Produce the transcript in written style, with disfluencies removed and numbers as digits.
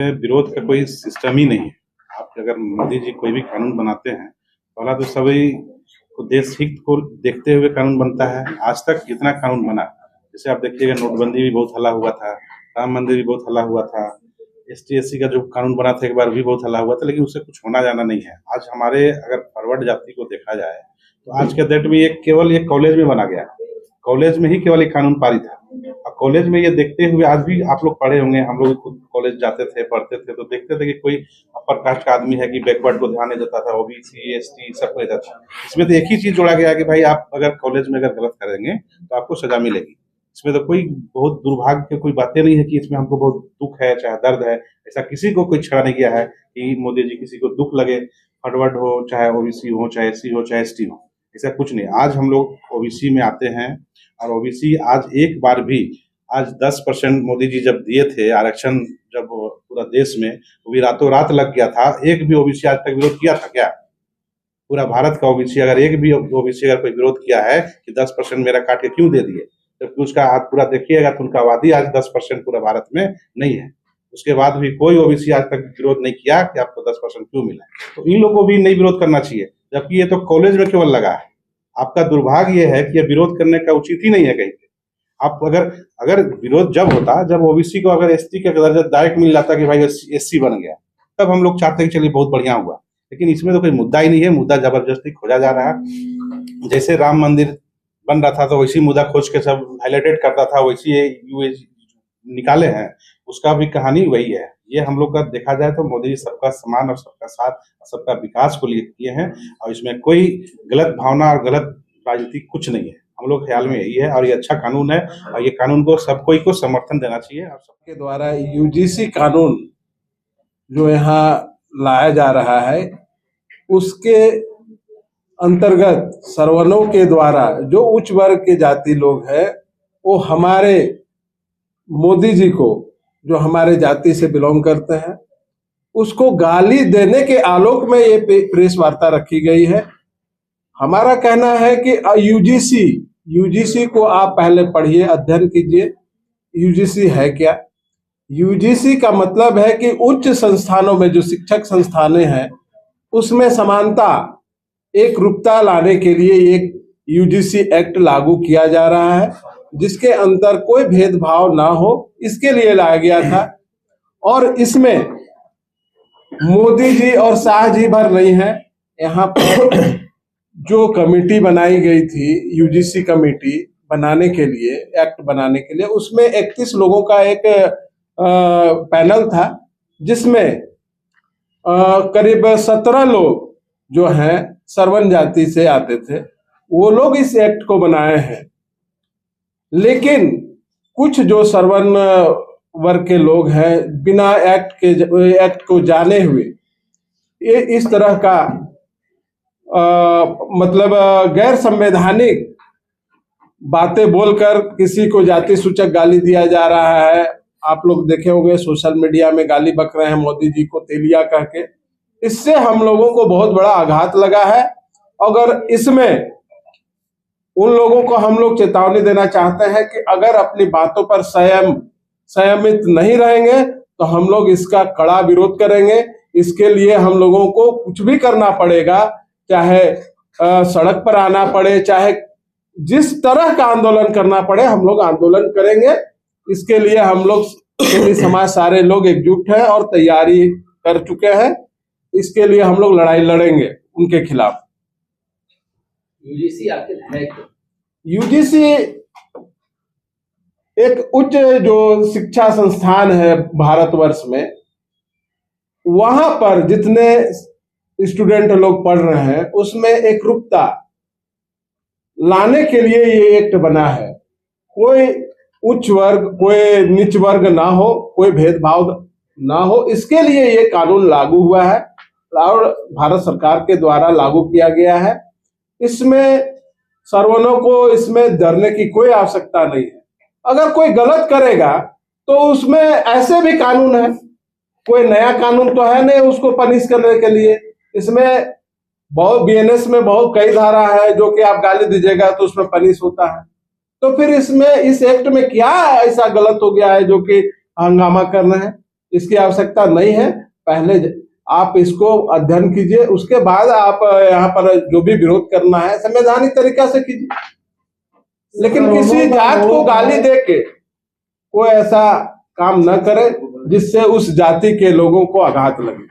विरोध का कोई सिस्टम ही नहीं है। आप अगर मोदी जी कोई भी कानून बनाते हैं, पहला तो सभी को देश हित को देखते हुए कानून बनता है। आज तक जितना कानून बना, जैसे आप देखिएगा नोटबंदी भी बहुत हल्ला हुआ था, राम मंदिर भी बहुत हल्ला हुआ था, एसटी एससी का जो कानून बना था एक बार भी बहुत हल्ला हुआ था, लेकिन उससे कुछ होना जाना नहीं है। आज हमारे अगर फॉरवर्ड जाति को देखा जाए तो आज के डेट में ये केवल एक कॉलेज में बना गया, कॉलेज में ही केवल एक कानून पारित है। और कॉलेज में ये देखते हुए आज भी आप लोग पढ़े होंगे, हम लोग खुद कॉलेज जाते थे, पढ़ते थे, तो देखते थे कि कोई अपर कास्ट का आदमी है कि बैकवर्ड को ध्यान नहीं देता था, ओबीसी एसटी सब को देता था। इसमें तो एक ही चीज जोड़ा गया कि भाई आप अगर कॉलेज में अगर गलत करेंगे तो आपको सजा मिलेगी। इसमें तो कोई बहुत दुर्भाग्य की कोई बातें नहीं है कि इसमें हमको बहुत दुख है चाहे दर्द है, ऐसा किसी को कोई छड़ा नहीं किया है कि मोदी जी किसी को दुख लगे, फॉरवर्ड हो चाहे ओबीसी हो चाहे एससी हो चाहे एसटी हो, ऐसा कुछ नहीं। आज हम लोग ओबीसी में आते हैं और ओबीसी आज एक बार भी, आज 10% मोदी जी जब दिए थे आरक्षण, जब पूरा देश में, वो भी रातों रात लग गया था। एक भी ओबीसी आज तक विरोध किया था क्या? पूरा भारत का ओबीसी अगर एक भी ओबीसी अगर कोई विरोध किया है कि 10% मेरा काट के क्यों दे दिए, जबकि उसका आज पूरा देखिएगा तो उनका आबादी आज 10% पूरा भारत में नहीं है। उसके बाद भी कोई ओबीसी आज तक विरोध नहीं किया कि आपको 10% क्यों मिला। तो इन लोगों को भी नहीं विरोध करना चाहिए, जबकि ये तो कॉलेज में केवल लगा है। आपका दुर्भाग्य ये है कि ये विरोध करने का उचित ही नहीं है कहीं पे। आप अगर विरोध जब होता, जब ओबीसी को अगर एसटी का दर्जा डायरेक्ट मिल जाता कि भाई एससी बन गया, तब हम लोग चाहते हैं कि चलिए बहुत बढ़िया हुआ। लेकिन इसमें तो कोई मुद्दा ही नहीं है, मुद्दा जबरदस्ती खोजा जा रहा है। जैसे राम मंदिर बन रहा था तो वैसी मुद्दा खोज के सब हाईलाइटेड करता था, वैसी ये निकाले हैं, उसका भी कहानी वही है। ये हम लोग का देखा जाए तो मोदी जी सबका सम्मान और सबका साथ और सबका विकास को लिए किए हैं, और इसमें कोई गलत भावना और गलत राजनीति कुछ नहीं है। हम लोग ख्याल में यही है, और ये अच्छा कानून है, और ये कानून को सब कोई को समर्थन देना चाहिए। और सबके द्वारा यूजीसी कानून जो यहाँ लाया जा रहा है, उसके अंतर्गत सवर्णों के द्वारा जो उच्च वर्ग के जाति लोग हैं, वो हमारे मोदी जी को, जो हमारे जाति से बिलोंग करते हैं, उसको गाली देने के आलोक में ये प्रेस वार्ता रखी गई है। हमारा कहना है कि यूजीसी को आप पहले पढ़िए, अध्ययन कीजिए, यूजीसी है क्या। यूजीसी का मतलब है कि उच्च संस्थानों में जो शिक्षक संस्थानें हैं उसमें समानता, एक रूपता लाने के लिए एक यूजीसी एक्ट लागू किया जा रहा है, जिसके अंदर कोई भेदभाव ना हो, इसके लिए लाया गया था। और इसमें मोदी जी और शाह जी भर नहीं है। यहाँ पर जो कमेटी बनाई गई थी, यूजीसी कमेटी बनाने के लिए, एक्ट बनाने के लिए, उसमें 31 लोगों का एक पैनल था, जिसमें करीब 17 लोग जो हैं सवर्ण जाति से आते थे, वो लोग इस एक्ट को बनाए हैं। लेकिन कुछ जो सवर्ण वर्ग के लोग हैं, बिना एक्ट को जाने हुए ये इस तरह का मतलब गैर संवैधानिक बातें बोलकर किसी को जाति सूचक गाली दिया जा रहा है। आप लोग देखे होंगे सोशल मीडिया में गाली बक रहे हैं मोदी जी को तेलिया कह के। इससे हम लोगों को बहुत बड़ा आघात लगा है। अगर इसमें उन लोगों को हम लोग चेतावनी देना चाहते हैं कि अगर अपनी बातों पर संयमित नहीं रहेंगे तो हम लोग इसका कड़ा विरोध करेंगे। इसके लिए हम लोगों को कुछ भी करना पड़ेगा, चाहे सड़क पर आना पड़े, चाहे जिस तरह का आंदोलन करना पड़े, हम लोग आंदोलन करेंगे। इसके लिए हम लोग समाज सारे लोग एकजुट हैं और तैयारी कर चुके हैं। इसके लिए हम लोग लड़ाई लड़ेंगे उनके खिलाफ। यूजीसी आखिर है क्या? यूजीसी एक उच्च जो शिक्षा संस्थान है भारतवर्ष में, वहां पर जितने स्टूडेंट लोग पढ़ रहे हैं उसमें एक रूपता लाने के लिए ये एक्ट बना है। कोई उच्च वर्ग कोई नीच वर्ग ना हो, कोई भेदभाव ना हो, इसके लिए ये कानून लागू हुआ है और भारत सरकार के द्वारा लागू किया गया है। इसमें सवर्णों को इसमें डरने की कोई आवश्यकता नहीं है। अगर कोई गलत करेगा तो उसमें ऐसे भी कानून है, कोई नया कानून तो है नहीं उसको पनिश करने के लिए। इसमें बहुत बीएनएस में बहुत कई धारा है जो कि आप गाली दीजिएगा तो उसमें पनिश होता है। तो फिर इसमें इस एक्ट में क्या ऐसा गलत हो गया है जो कि हंगामा करना है? इसकी आवश्यकता नहीं है। पहले आप इसको अध्ययन कीजिए, उसके बाद आप यहाँ पर जो भी विरोध करना है संवैधानिक तरीका से कीजिए, लेकिन किसी जात को गाली दे के कोई ऐसा काम न करे जिससे उस जाति के लोगों को आघात लगे।